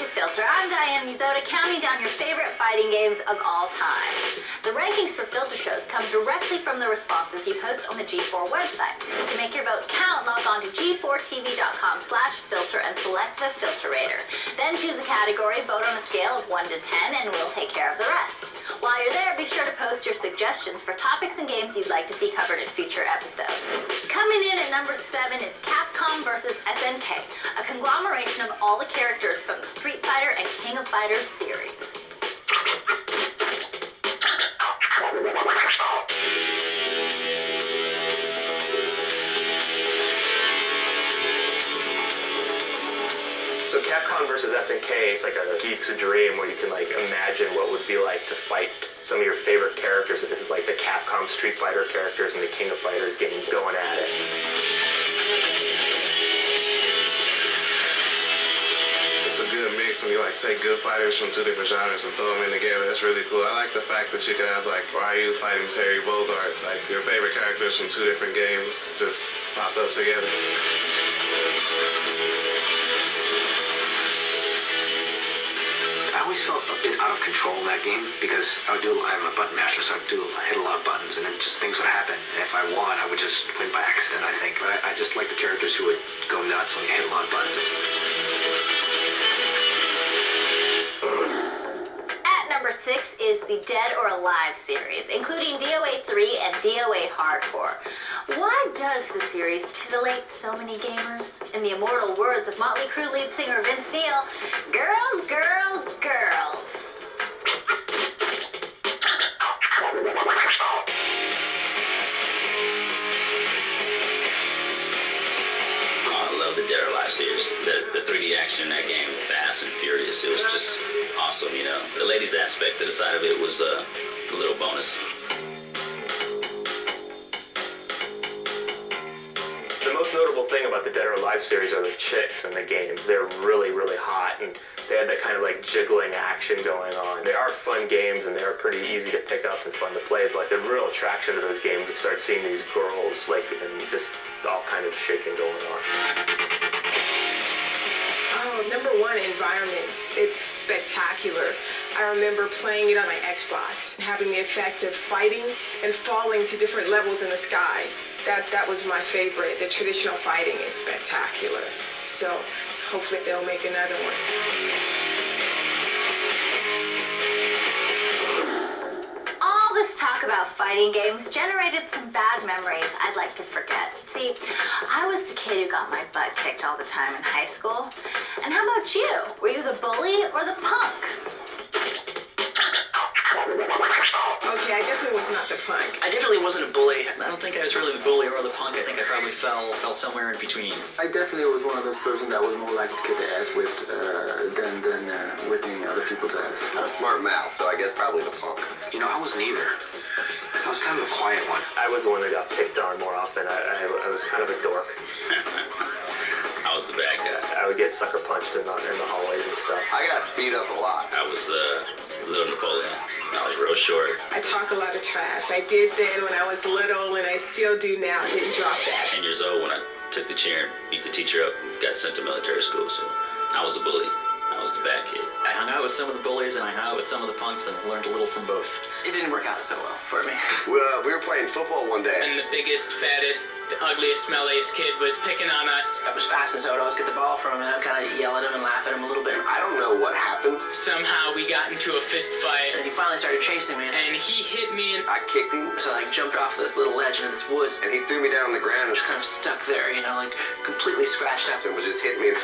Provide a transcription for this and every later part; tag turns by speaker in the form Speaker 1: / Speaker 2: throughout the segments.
Speaker 1: to Filter. I'm Diane Mizota, counting down your favorite fighting games of all time. The rankings for Filter shows come directly from the responses you post on the G4 website. To make your vote count, log on to g4tv.com/filter and select the Filterator. Then choose a category, vote on a scale of 1 to 10, and we'll take care of the rest. While you're there, be sure to post your suggestions for topics and games you'd like to see covered in future episodes. Coming in at number 7 is Capcom vs. SNK, a conglomeration of all the characters from the Street Fighter and King of Fighters series.
Speaker 2: So Capcom vs. SNK is like a geek's dream where you can like imagine what would be like to fight some of your favorite characters. This is like the Capcom Street Fighter characters and the King of Fighters games going at it.
Speaker 3: It's a good mix when you like take good fighters from 2 different genres and throw them in together. That's really cool. I like the fact that you could have like Ryu fighting Terry Bogard, like your favorite characters from 2 different games just pop up together.
Speaker 4: I always felt a bit out of control in that game because I'm a button master, so I'd hit a lot of buttons and then just things would happen. And if I won, I would just win by accident, I think. But I just like the characters who would go nuts when you hit a lot of buttons.
Speaker 1: At number 6 is the Dead or Alive series, including DOA 3 and DOA Hardcore. Why does the series titillate so many gamers? In the immortal words of Motley Crue lead singer Vince Neil, girls, girls, girls.
Speaker 5: I love the Dead or Alive series. The 3D action in that game, fast and furious. It was just awesome, you know. The ladies aspect to the side of it was a little bonus.
Speaker 2: The most notable thing about the Dead or Alive series are the chicks in the games. They're really, really hot, and they had that kind of like jiggling action going on. They are fun games, and they are pretty easy to pick up and fun to play, but the real attraction to those games is start seeing these girls like and just all kind of shaking going on.
Speaker 6: Oh, number 1, environments. It's spectacular. I remember playing it on my Xbox, having the effect of fighting and falling to different levels in the sky. That was my favorite. The traditional fighting is spectacular. So hopefully they'll make another one.
Speaker 1: All this talk about fighting games generated some bad memories I'd like to forget. See, I was the kid who got my butt kicked all the time in high school. And how about you? Were you the bully or the punk?
Speaker 6: Okay, I definitely was not the punk.
Speaker 7: I definitely wasn't a bully. I don't think I was really the bully or the punk. I think I probably fell somewhere in between.
Speaker 8: I definitely was one of those persons that was more likely to get their ass whipped than whipping other people's ass.
Speaker 9: I'm a smart mouth, so I guess probably the punk.
Speaker 4: You know, I wasn't either. I was kind of the quiet one.
Speaker 2: I was the one that got picked on more often. I was kind of a dork.
Speaker 5: I was the bad guy.
Speaker 2: I would get sucker punched in the hallways and stuff.
Speaker 9: I got beat up a lot.
Speaker 5: I was the little Napoleon. I was real short.
Speaker 6: I talk a lot of trash. I did then when I was little, and I still do now. I didn't drop that.
Speaker 5: 10 years old when I took the chair and beat the teacher up and got sent to military school, so I was a bully. I was the bad kid.
Speaker 7: I hung out with some of the bullies and I hung out with some of the punks and learned a little from both.
Speaker 4: It didn't work out so well for me.
Speaker 9: We were playing football one day.
Speaker 10: And the biggest, fattest, ugliest, smelliest kid was picking on us.
Speaker 4: I was fast, and so I'd always get the ball from him and I'd kind of yell at him and laugh at him a little bit.
Speaker 9: I don't know what happened.
Speaker 10: Somehow we got into a fist fight.
Speaker 4: And he finally started chasing me.
Speaker 10: And he hit me and
Speaker 9: I kicked him.
Speaker 4: So I jumped off this little ledge into this woods.
Speaker 9: And he threw me down on the ground.
Speaker 4: I was kind of stuck there, you know, like completely scratched up.
Speaker 9: And was just hitting me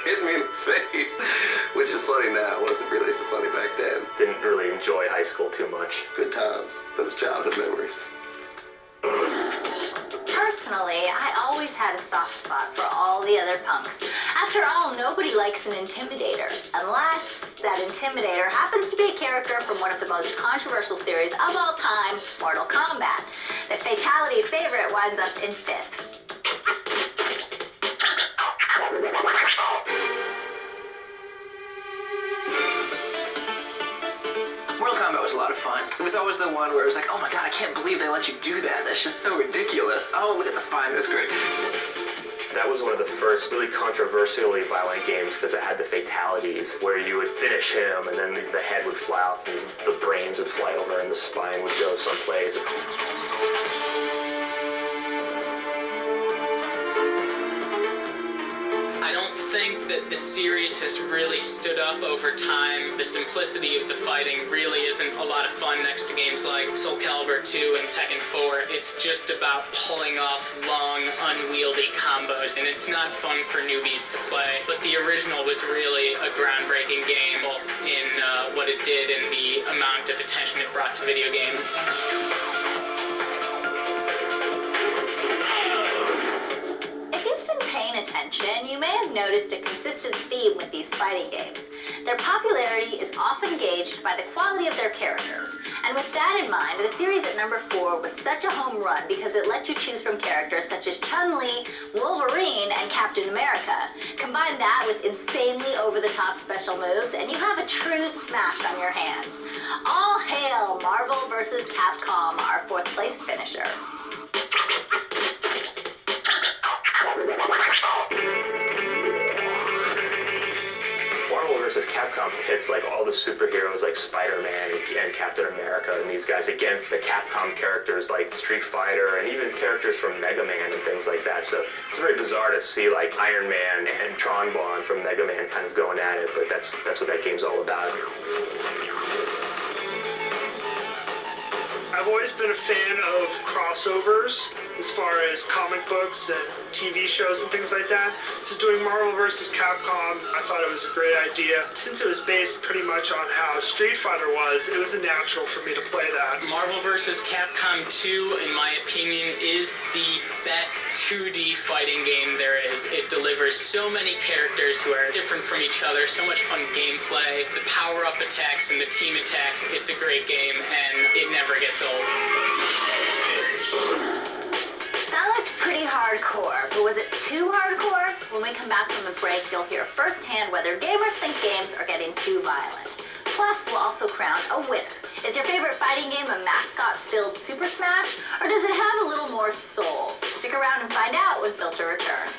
Speaker 9: in the face, which is funny now. It wasn't really so funny back then.
Speaker 2: Didn't really enjoy high school too much.
Speaker 9: Good times. Those childhood memories.
Speaker 1: Personally, I always had a soft spot for all the other punks. After all, nobody likes an intimidator, unless that intimidator happens to be a character from one of the most controversial series of all time, Mortal Kombat. The fatality favorite winds up in 5th.
Speaker 4: Mortal Kombat was a lot of fun. It was always the one where it was like, oh my god, I can't believe they let you do that. That's just so ridiculous. Oh, look at the spine, that's great.
Speaker 2: That was one of the first really controversially violent games because it had the fatalities where you would finish him and then the head would fly off and the brains would fly over and the spine would go someplace.
Speaker 10: I don't think that the series has really stood up over time. The simplicity of the fighting really isn't a lot of fun next to games like Soul Calibur 2 and Tekken 4. It's just about pulling off long, unwieldy combos, and it's not fun for newbies to play. But the original was really a groundbreaking game, both in what it did and the amount of attention it brought to video games.
Speaker 1: Attention, you may have noticed a consistent theme with these fighting games. Their popularity is often gauged by the quality of their characters. And with that in mind, the series at number 4 was such a home run because it let you choose from characters such as Chun-Li, Wolverine, and Captain America. Combine that with insanely over-the-top special moves, and you have a true smash on your hands. All hail Marvel vs. Capcom, our 4th place finisher.
Speaker 2: Marvel vs. Capcom pits like all the superheroes like Spider-Man and Captain America and these guys against the Capcom characters like Street Fighter and even characters from Mega Man and things like that. So it's very bizarre to see like Iron Man and Tron Bonne from Mega Man kind of going at it, but that's what that game's all about.
Speaker 11: I've always been a fan of crossovers as far as comic books and TV shows and things like that. Just doing Marvel vs. Capcom, I thought it was a great idea. Since it was based pretty much on how Street Fighter was, it was a natural for me to play that.
Speaker 10: Marvel vs. Capcom 2, in my opinion, is the best 2D fighting game there is. It delivers so many characters who are different from each other, so much fun gameplay, the power-up attacks and the team attacks. It's a great game, and it never gets old.
Speaker 1: That looks pretty hardcore, but was it too hardcore? When we come back from the break, you'll hear firsthand whether gamers think games are getting too violent. Plus, we'll also crown a winner. Is your favorite fighting game a mascot-filled Super Smash, or does it have a little more soul? Stick around and find out when Filter returns.